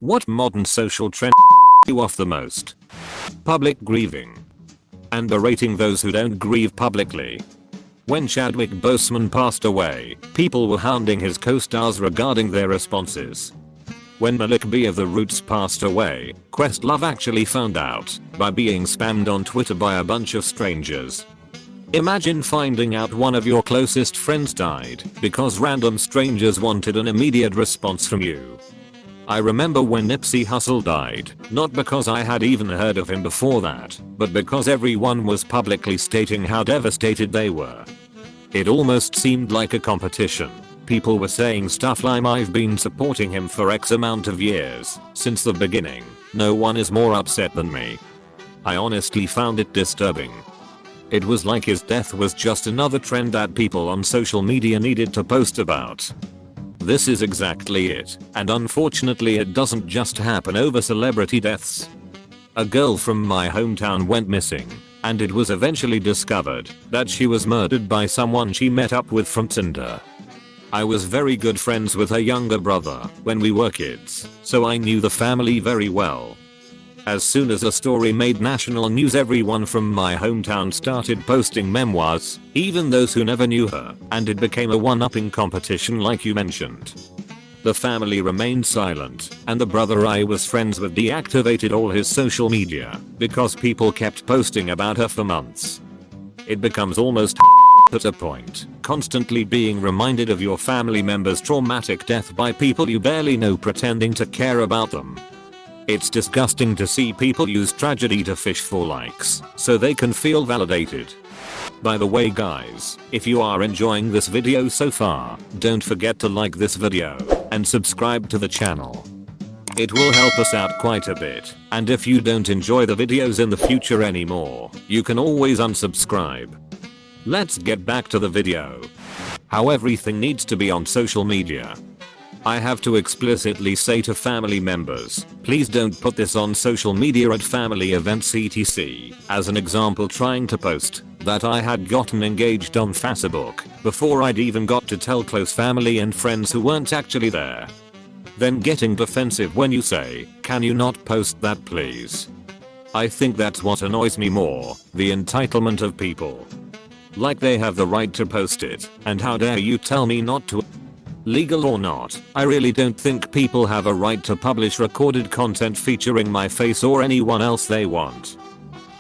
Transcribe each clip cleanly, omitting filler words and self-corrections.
What modern social trend you off the most? Public grieving. And berating those who don't grieve publicly. When Chadwick Boseman passed away, people were hounding his co-stars regarding their responses. When Malik B of The Roots passed away, Questlove actually found out by being spammed on Twitter by a bunch of strangers. Imagine finding out one of your closest friends died because random strangers wanted an immediate response from you. I remember when Nipsey Hussle died, not because I had even heard of him before that, but because everyone was publicly stating how devastated they were. It almost seemed like a competition. People were saying stuff like, "I've been supporting him for X amount of years, since the beginning. No one is more upset than me." I honestly found it disturbing. It was like his death was just another trend that people on social media needed to post about. This is exactly it, and unfortunately it doesn't just happen over celebrity deaths. A girl from my hometown went missing, and it was eventually discovered that she was murdered by someone she met up with from Tinder. I was very good friends with her younger brother when we were kids, so I knew the family very well. As soon as a story made national news, everyone from my hometown started posting memoirs, even those who never knew her, and it became a one-upping competition like you mentioned. The family remained silent, and the brother I was friends with deactivated all his social media because people kept posting about her for months. It becomes almost at a point, constantly being reminded of your family member's traumatic death by people you barely know pretending to care about them. It's disgusting to see people use tragedy to fish for likes so they can feel validated. By the way guys, if you are enjoying this video so far, don't forget to like this video and subscribe to the channel. It will help us out quite a bit, and if you don't enjoy the videos in the future anymore, you can always unsubscribe. Let's get back to the video. How everything needs to be on social media. I have to explicitly say to family members, please don't put this on social media at family events etc. As an example, trying to post that I had gotten engaged on Facebook before I'd even got to tell close family and friends who weren't actually there. Then getting defensive when you say, "Can you not post that please?" I think that's what annoys me more, the entitlement of people. Like they have the right to post it, and how dare you tell me not to? Legal or not, I really don't think people have a right to publish recorded content featuring my face or anyone else they want.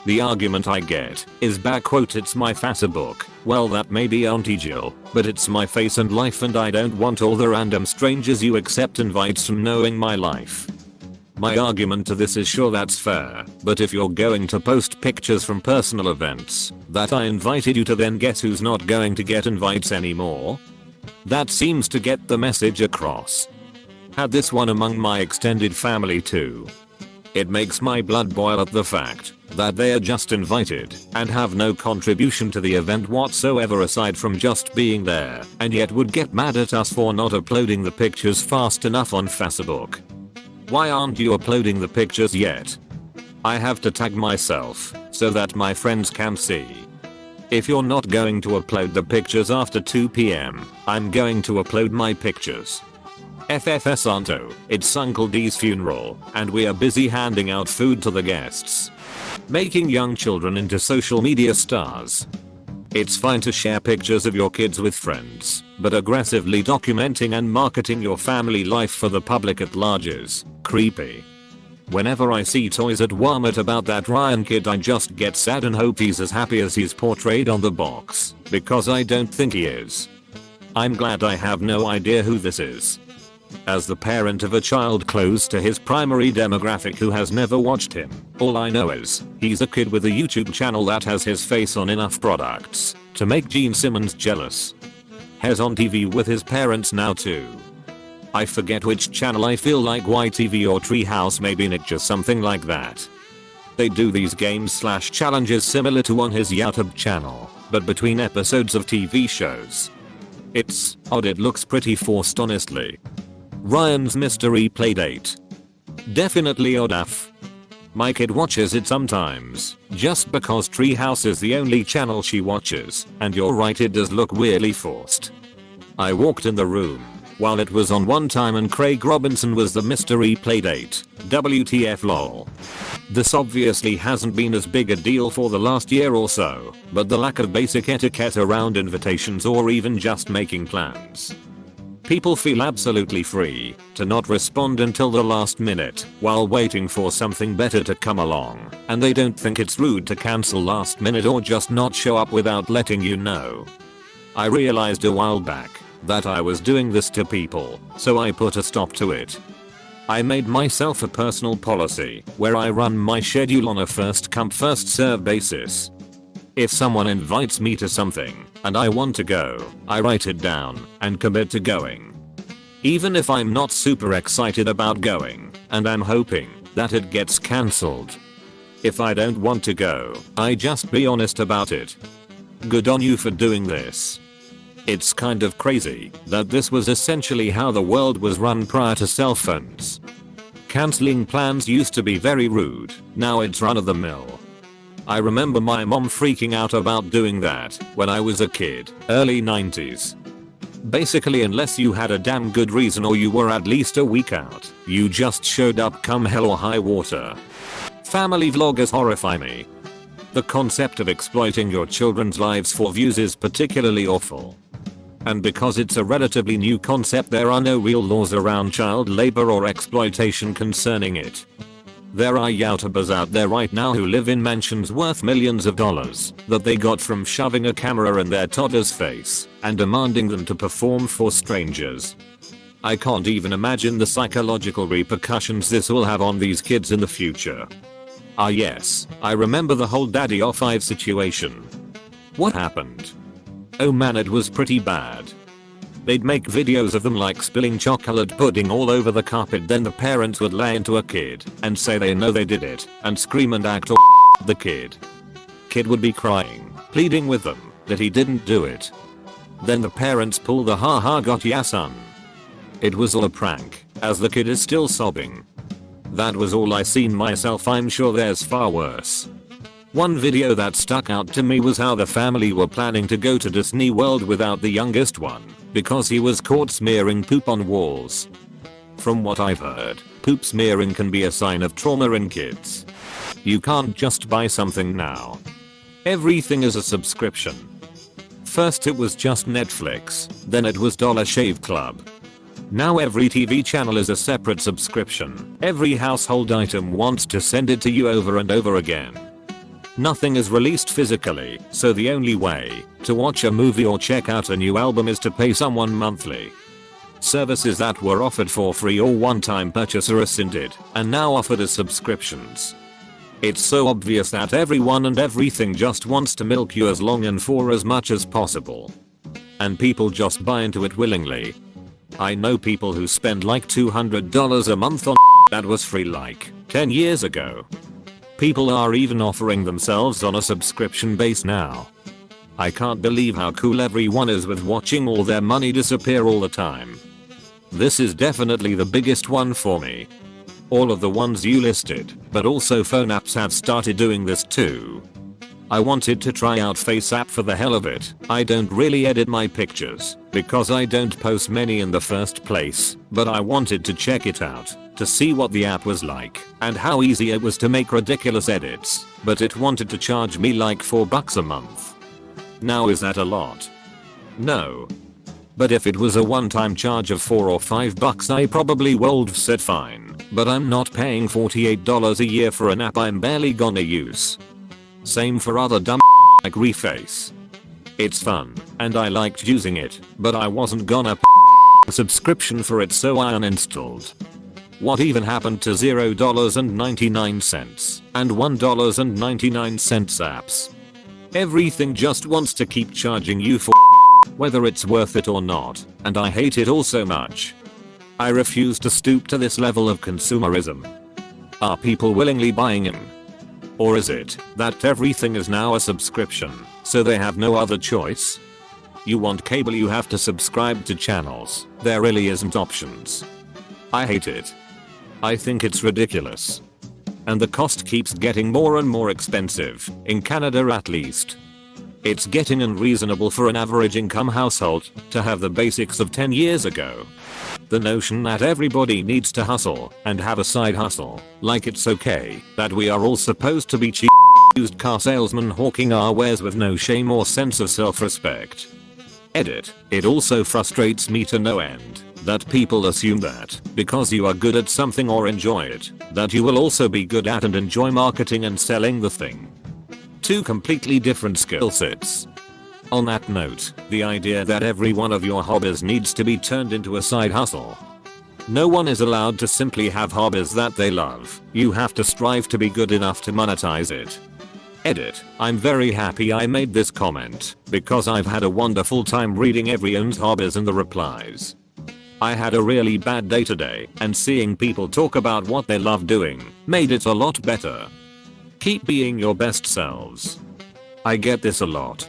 The argument I get is "it's my Facebook." Well, that may be Auntie Jill, but it's my face and life, and I don't want all the random strangers you accept invites from knowing my life. My argument to this is, sure, that's fair, but if you're going to post pictures from personal events that I invited you to, then guess who's not going to get invites anymore? That seems to get the message across. Had this one among my extended family too. It makes my blood boil at the fact that they are just invited and have no contribution to the event whatsoever aside from just being there, and yet would get mad at us for not uploading the pictures fast enough on Facebook. Why aren't you uploading the pictures yet? I have to tag myself so that my friends can see. If you're not going to upload the pictures after 2 PM, I'm going to upload my pictures. FFS Santo, it's Uncle D's funeral, and we are busy handing out food to the guests. Making young children into social media stars. It's fine to share pictures of your kids with friends, but aggressively documenting and marketing your family life for the public at large is creepy. Whenever I see toys at Walmart about that Ryan kid, I just get sad and hope he's as happy as he's portrayed on the box, because I don't think he is. I'm glad I have no idea who this is. As the parent of a child close to his primary demographic who has never watched him, all I know is he's a kid with a YouTube channel that has his face on enough products to make Gene Simmons jealous. He's on TV with his parents now too. I forget which channel, I feel like YTV or Treehouse, maybe Nick, just something like that. They do these games/challenges similar to on his YouTube channel, but between episodes of TV shows. It's odd, it looks pretty forced honestly. Ryan's mystery playdate. Definitely odd AF. My kid watches it sometimes, just because Treehouse is the only channel she watches, and you're right, it does look weirdly forced. I walked in the room, while it was on one time and Craig Robinson was the mystery playdate. WTF lol. This obviously hasn't been as big a deal for the last year or so, but the lack of basic etiquette around invitations or even just making plans. People feel absolutely free to not respond until the last minute while waiting for something better to come along, and they don't think it's rude to cancel last minute or just not show up without letting you know. I realized a while back that I was doing this to people, so I put a stop to it. I made myself a personal policy where I run my schedule on a first come first serve basis. If someone invites me to something and I want to go, I write it down and commit to going. Even if I'm not super excited about going and I'm hoping that it gets cancelled. If I don't want to go, I just be honest about it. Good on you for doing this. It's kind of crazy that this was essentially how the world was run prior to cell phones. Cancelling plans used to be very rude, now it's run of the mill. I remember my mom freaking out about doing that when I was a kid, early 90s. Basically, unless you had a damn good reason or you were at least a week out, you just showed up come hell or high water. Family vloggers horrify me. The concept of exploiting your children's lives for views is particularly awful. And because it's a relatively new concept, there are no real laws around child labor or exploitation concerning it. There are YouTubers out there right now who live in mansions worth millions of dollars that they got from shoving a camera in their toddler's face and demanding them to perform for strangers. I can't even imagine the psychological repercussions this will have on these kids in the future. Ah yes, I remember the whole Daddy off 5 situation. What happened? Oh man, it was pretty bad. They'd make videos of them like spilling chocolate pudding all over the carpet, then the parents would lay into a kid and say they know they did it and scream and act or the kid. Kid would be crying, pleading with them that he didn't do it. Then the parents pull the ha ha got ya son. It was all a prank, as the kid is still sobbing. That was all I seen myself. I'm sure there's far worse. One video that stuck out to me was how the family were planning to go to Disney World without the youngest one because he was caught smearing poop on walls. From what I've heard, poop smearing can be a sign of trauma in kids. You can't just buy something now. Everything is a subscription. First it was just Netflix, then it was Dollar Shave Club. Now every TV channel is a separate subscription. Every household item wants to send it to you over and over again. Nothing is released physically, so the only way to watch a movie or check out a new album is to pay someone monthly. Services that were offered for free or one-time purchase are rescinded and now offered as subscriptions. It's so obvious that everyone and everything just wants to milk you as long and for as much as possible. And people just buy into it willingly. I know people who spend like $200 a month on that was free like 10 years ago. People are even offering themselves on a subscription base now. I can't believe how cool everyone is with watching all their money disappear all the time. This is definitely the biggest one for me. All of the ones you listed, but also phone apps have started doing this too. I wanted to try out FaceApp for the hell of it. I don't really edit my pictures because I don't post many in the first place, but I wanted to check it out to see what the app was like and how easy it was to make ridiculous edits, but it wanted to charge me like $4 a month. Now is that a lot? No. But if it was a one-time charge of $4 or $5 I probably would have said fine, but I'm not paying $48 a year for an app I'm barely gonna use. Same for other dumb like Reface. It's fun, and I liked using it, but I wasn't gonna pay a subscription for it, so I uninstalled. What even happened to $0.99 and $1.99 apps? Everything just wants to keep charging you for whether it's worth it or not, and I hate it all so much. I refuse to stoop to this level of consumerism. Are people willingly buying in? Or is it that everything is now a subscription, so they have no other choice? You want cable, you have to subscribe to channels. There really isn't options. I hate it. I think it's ridiculous. And the cost keeps getting more and more expensive, in Canada at least. It's getting unreasonable for an average income household to have the basics of 10 years ago. The notion that everybody needs to hustle and have a side hustle, like it's okay that we are all supposed to be cheap used car salesmen hawking our wares with no shame or sense of self-respect. Edit. It also frustrates me to no end that people assume that because you are good at something or enjoy it, that you will also be good at and enjoy marketing and selling the thing. Two completely different skill sets. On that note, the idea that every one of your hobbies needs to be turned into a side hustle. No one is allowed to simply have hobbies that they love. You have to strive to be good enough to monetize it. Edit. I'm very happy I made this comment because I've had a wonderful time reading everyone's hobbies and the replies. I had a really bad day today and seeing people talk about what they love doing made it a lot better. Keep being your best selves. I get this a lot.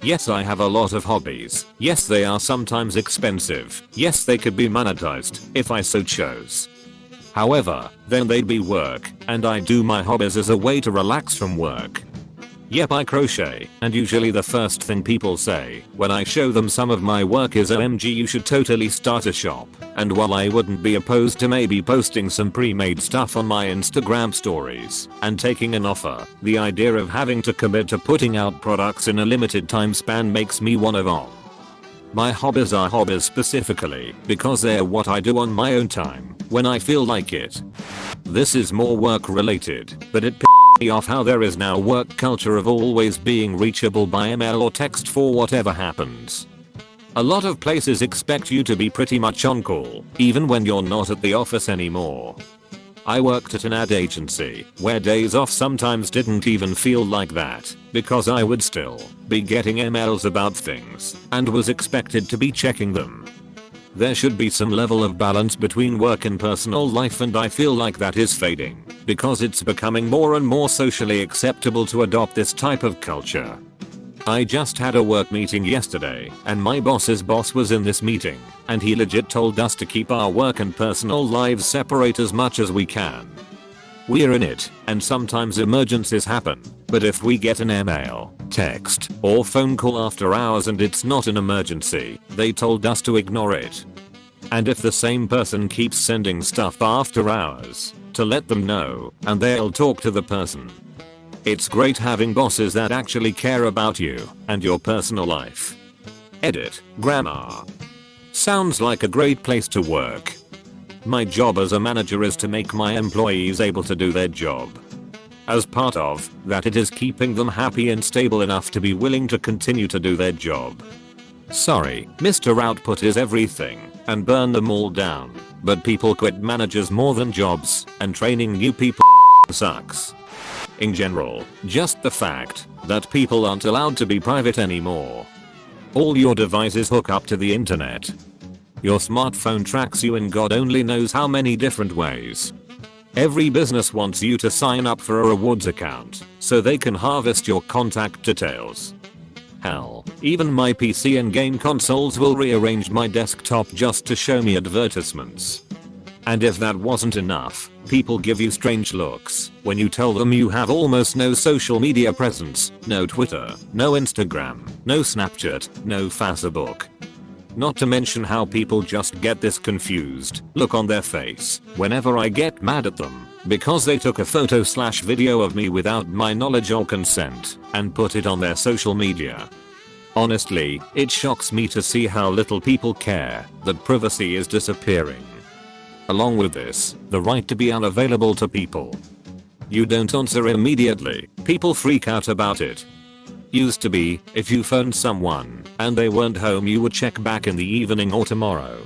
Yes, I have a lot of hobbies. Yes, they are sometimes expensive. Yes, they could be monetized if I so chose. However, then they'd be work, and I do my hobbies as a way to relax from work. Yep, I crochet, and usually the first thing people say when I show them some of my work is OMG, you should totally start a shop. And while I wouldn't be opposed to maybe posting some pre-made stuff on my Instagram stories and taking an offer, the idea of having to commit to putting out products in a limited time span makes me wanna vom. My hobbies are hobbies specifically because they're what I do on my own time when I feel like it. This is more work related, but it pisses me off how there is now work culture of always being reachable by email or text for whatever happens. A lot of places expect you to be pretty much on call, even when you're not at the office anymore. I worked at an ad agency where days off sometimes didn't even feel like that because I would still be getting emails about things and was expected to be checking them. There should be some level of balance between work and personal life, and I feel like that is fading because it's becoming more and more socially acceptable to adopt this type of culture. I just had a work meeting yesterday and my boss's boss was in this meeting and he legit told us to keep our work and personal lives separate as much as we can. We're in it and sometimes emergencies happen, but if we get an email, text, or phone call after hours and it's not an emergency, they told us to ignore it. And if the same person keeps sending stuff after hours, to let them know and they'll talk to the person. It's great having bosses that actually care about you and your personal life. Edit. Grammar. Sounds like a great place to work. My job as a manager is to make my employees able to do their job. As part of that, it is keeping them happy and stable enough to be willing to continue to do their job. Sorry, Mr. Output is everything and burn them all down, but people quit managers more than jobs, and training new people sucks. In general, just the fact that people aren't allowed to be private anymore. All your devices hook up to the internet. Your smartphone tracks you in God only knows how many different ways. Every business wants you to sign up for a rewards account so they can harvest your contact details. Hell, even my PC and game consoles will rearrange my desktop just to show me advertisements. And if that wasn't enough, people give you strange looks when you tell them you have almost no social media presence, no Twitter, no Instagram, no Snapchat, no Facebook. Not to mention how people just get this confused look on their face whenever I get mad at them because they took a photo/video of me without my knowledge or consent and put it on their social media. Honestly, it shocks me to see how little people care that privacy is disappearing. Along with this, the right to be unavailable to people. You don't answer immediately, people freak out about it. Used to be, if you phoned someone and they weren't home, you would check back in the evening or tomorrow.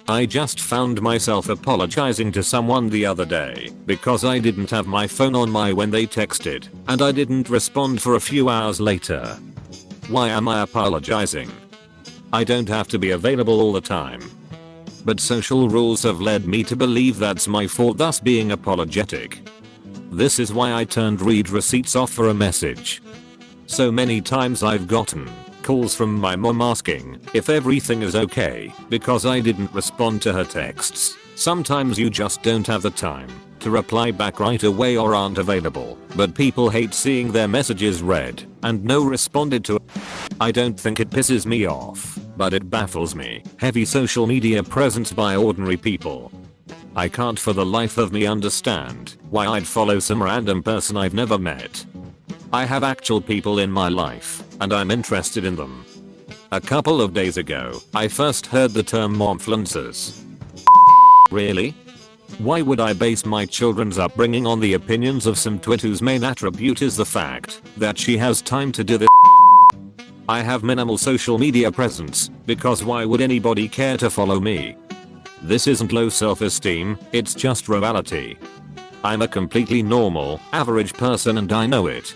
I just found myself apologizing to someone the other day because I didn't have my phone on me when they texted and I didn't respond for a few hours later. Why am I apologizing? I don't have to be available all the time. But social rules have led me to believe that's my fault, thus being apologetic. This is why I turned read receipts off for a message. So many times I've gotten calls from my mom asking if everything is okay because I didn't respond to her texts, Sometimes you just don't have the time to reply back right away or aren't available, but people hate seeing their messages read and no responded to. I don't think it pisses me off, but it baffles me. Heavy social media presence by ordinary people. I can't for the life of me understand why I'd follow some random person I've never met. I have actual people in my life, and I'm interested in them. A couple of days ago, I first heard the term momfluencers. Really? Why would I base my children's upbringing on the opinions of some twit whose main attribute is the fact that she has time to do this? I have minimal social media presence, because why would anybody care to follow me? This isn't low self-esteem, it's just reality. I'm a completely normal, average person and I know it.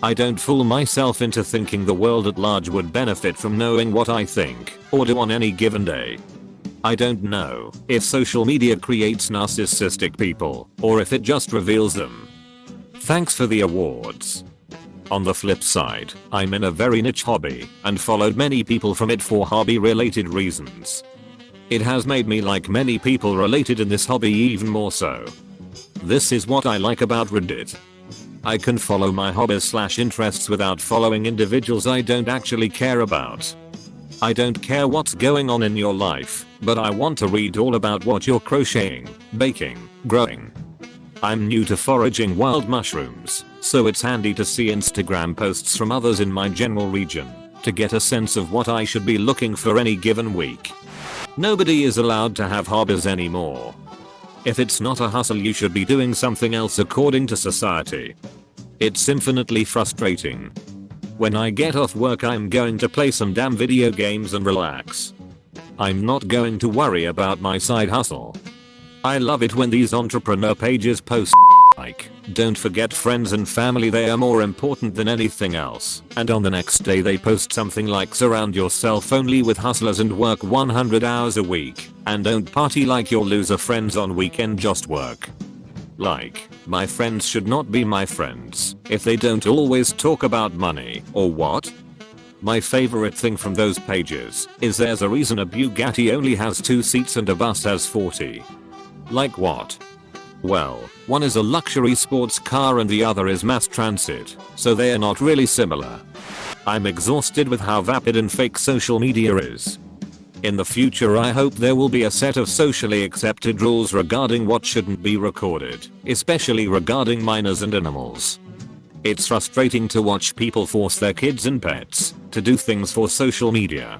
I don't fool myself into thinking the world at large would benefit from knowing what I think or do on any given day. I don't know if social media creates narcissistic people or if it just reveals them. Thanks for the awards. On the flip side, I'm in a very niche hobby and followed many people from it for hobby related reasons. It has made me like many people related in this hobby even more so. This is what I like about Reddit. I can follow my hobbies/interests without following individuals I don't actually care about. I don't care what's going on in your life, but I want to read all about what you're crocheting, baking, growing. I'm new to foraging wild mushrooms, so it's handy to see Instagram posts from others in my general region to get a sense of what I should be looking for any given week. Nobody is allowed to have hobbies anymore. If it's not a hustle, you should be doing something else according to society. It's infinitely frustrating. When I get off work, I'm going to play some damn video games and relax. I'm not going to worry about my side hustle. I love it when these entrepreneur pages post like, don't forget friends and family, they are more important than anything else. And on the next day they post something like, surround yourself only with hustlers and work 100 hours a week. And don't party like your loser friends on weekend, just work. Like, my friends should not be my friends if they don't always talk about money, or what? My favorite thing from those pages is there's a reason a Bugatti only has 2 seats and a bus has 40. Like what? Well, one is a luxury sports car and the other is mass transit, so they are not really similar. I'm exhausted with how vapid and fake social media is. In the future, I hope there will be a set of socially accepted rules regarding what shouldn't be recorded, especially regarding minors and animals. It's frustrating to watch people force their kids and pets to do things for social media.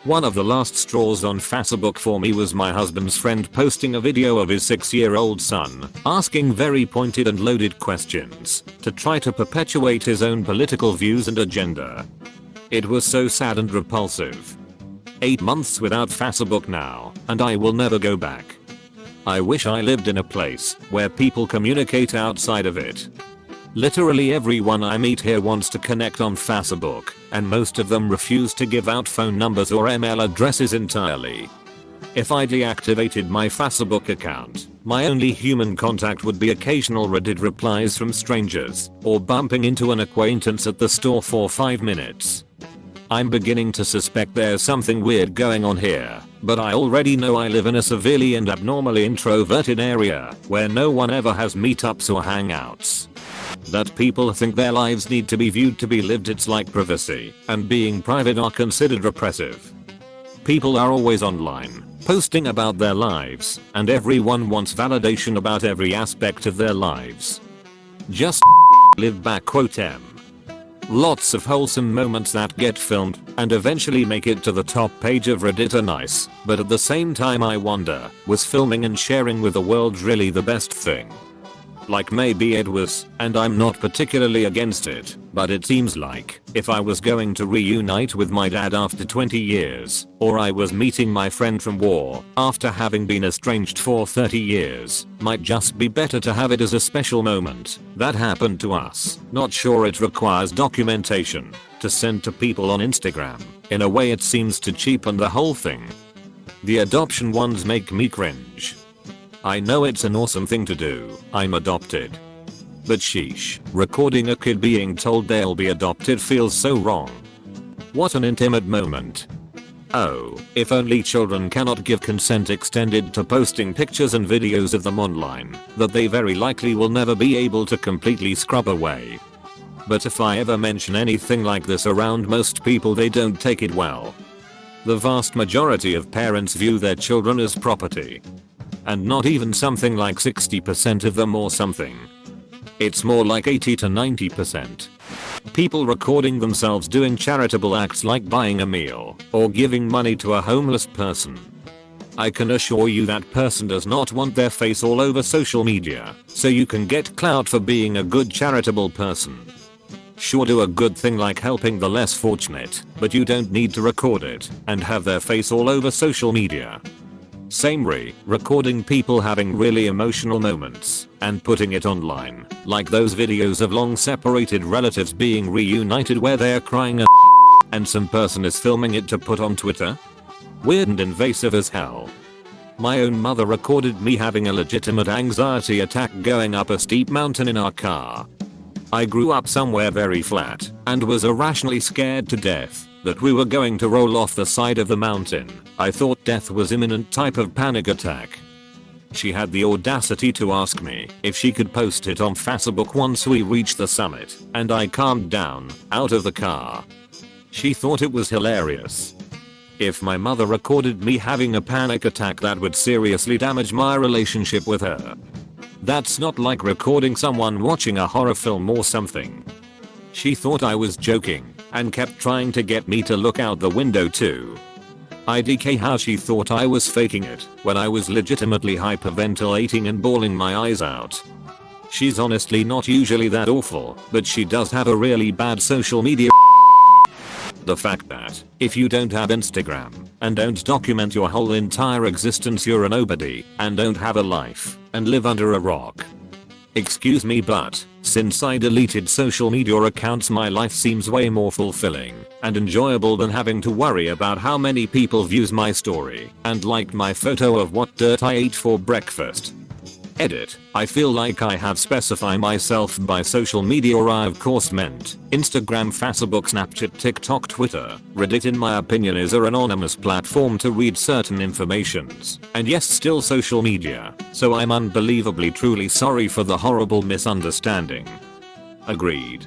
One of the last straws on Facebook for me was my husband's friend posting a video of his 6-year-old son asking very pointed and loaded questions to try to perpetuate his own political views and agenda. It was so sad and repulsive. 8 months without Facebook now, and I will never go back. I wish I lived in a place where people communicate outside of it. Literally everyone I meet here wants to connect on Facebook, and most of them refuse to give out phone numbers or email addresses entirely. If I deactivated my Facebook account, my only human contact would be occasional Reddit replies from strangers, or bumping into an acquaintance at the store for 5 minutes. I'm beginning to suspect there's something weird going on here, but I already know I live in a severely and abnormally introverted area where no one ever has meetups or hangouts. That people think their lives need to be viewed to be lived, it's like privacy and being private are considered repressive. People are always online, posting about their lives, and everyone wants validation about every aspect of their lives. Just live back, quote M. Lots of wholesome moments that get filmed and eventually make it to the top page of Reddit are nice, but at the same time I wonder, was filming and sharing with the world really the best thing? Like maybe it was, and I'm not particularly against it, but it seems like if I was going to reunite with my dad after 20 years, or I was meeting my friend from war after having been estranged for 30 years, might just be better to have it as a special moment that happened to us. Not sure it requires documentation to send to people on Instagram. In a way it seems to cheapen the whole thing. The adoption ones make me cringe. I know it's an awesome thing to do, I'm adopted. But sheesh, recording a kid being told they'll be adopted feels so wrong. What an intimate moment. Oh, if only children cannot give consent extended to posting pictures and videos of them online that they very likely will never be able to completely scrub away. But if I ever mention anything like this around most people, they don't take it well. The vast majority of parents view their children as property. And not even something like 60% of them or something. It's more like 80 to 90%. People recording themselves doing charitable acts like buying a meal or giving money to a homeless person. I can assure you that person does not want their face all over social media, so you can get clout for being a good charitable person. Sure, do a good thing like helping the less fortunate, but you don't need to record it and have their face all over social media. Same recording people having really emotional moments and putting it online, like those videos of long separated relatives being reunited where they're crying and some person is filming it to put on Twitter. Weird and invasive as hell. My own mother recorded me having a legitimate anxiety attack going up a steep mountain in our car. I grew up somewhere very flat and was irrationally scared to death that we were going to roll off the side of the mountain. I thought death was imminent, type of panic attack. She had the audacity to ask me if she could post it on Facebook once we reached the summit, and I calmed down out of the car. She thought it was hilarious. If my mother recorded me having a panic attack, that would seriously damage my relationship with her. That's not like recording someone watching a horror film or something. She thought I was joking and kept trying to get me to look out the window too. IDK how she thought I was faking it when I was legitimately hyperventilating and bawling my eyes out. She's honestly not usually that awful, but she does have a really bad social media. The fact that if you don't have Instagram and don't document your whole entire existence, you're a nobody and don't have a life and live under a rock. Excuse me, but since I deleted social media accounts, my life seems way more fulfilling and enjoyable than having to worry about how many people views my story and liked my photo of what dirt I ate for breakfast. Edit. I feel like I have specified myself by social media, or I of course meant Instagram, Facebook, Snapchat, TikTok, Twitter. Reddit in my opinion is an anonymous platform to read certain informations, and yes, still social media, so I'm unbelievably truly sorry for the horrible misunderstanding. Agreed.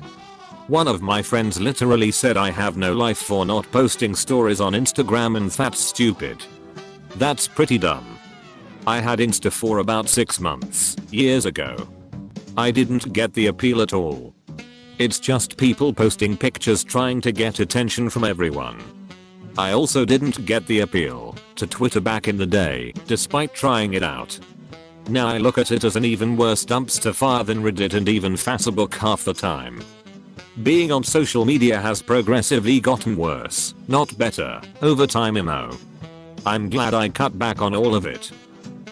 One of my friends literally said I have no life for not posting stories on Instagram, and that's stupid. That's pretty dumb. I had Insta for about 6 months, years ago. I didn't get the appeal at all. It's just people posting pictures trying to get attention from everyone. I also didn't get the appeal to Twitter back in the day, despite trying it out. Now I look at it as an even worse dumpster fire than Reddit and even Facebook half the time. Being on social media has progressively gotten worse, not better, over time. I'm glad I cut back on all of it.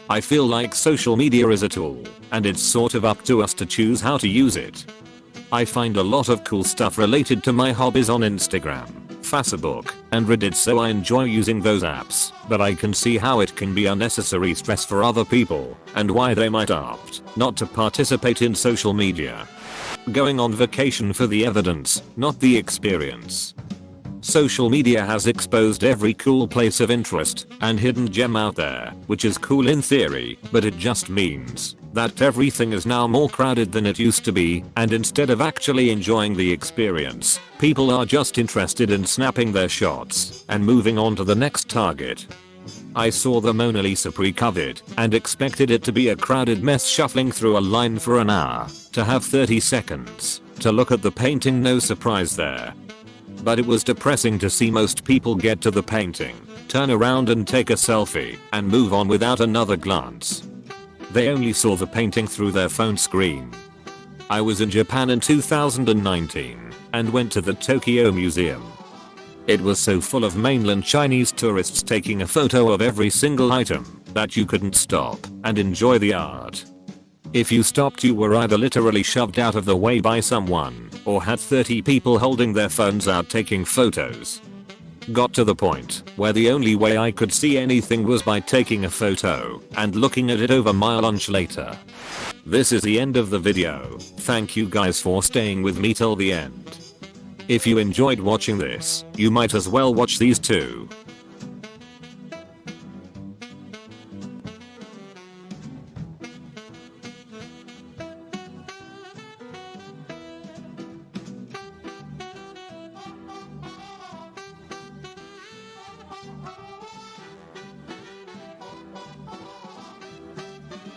I feel like social media is a tool, and it's sort of up to us to choose how to use it. I find a lot of cool stuff related to my hobbies on Instagram, Facebook, and Reddit, so I enjoy using those apps, but I can see how it can be unnecessary stress for other people, and why they might opt not to participate in social media. Going on vacation for the evidence, not the experience. Social media has exposed every cool place of interest and hidden gem out there, which is cool in theory, but it just means that everything is now more crowded than it used to be, and instead of actually enjoying the experience, people are just interested in snapping their shots and moving on to the next target. I saw the Mona Lisa pre-covered and expected it to be a crowded mess shuffling through a line for an hour, to have 30 seconds to look at the painting, no surprise there. But it was depressing to see most people get to the painting, turn around and take a selfie, and move on without another glance. They only saw the painting through their phone screen. I was in Japan in 2019 and went to the Tokyo Museum. It was so full of mainland Chinese tourists taking a photo of every single item that you couldn't stop and enjoy the art. If you stopped, you were either literally shoved out of the way by someone or had 30 people holding their phones out taking photos. Got to the point where the only way I could see anything was by taking a photo and looking at it over my lunch later. This is the end of the video. Thank you guys for staying with me till the end. If you enjoyed watching this, you might as well watch these too.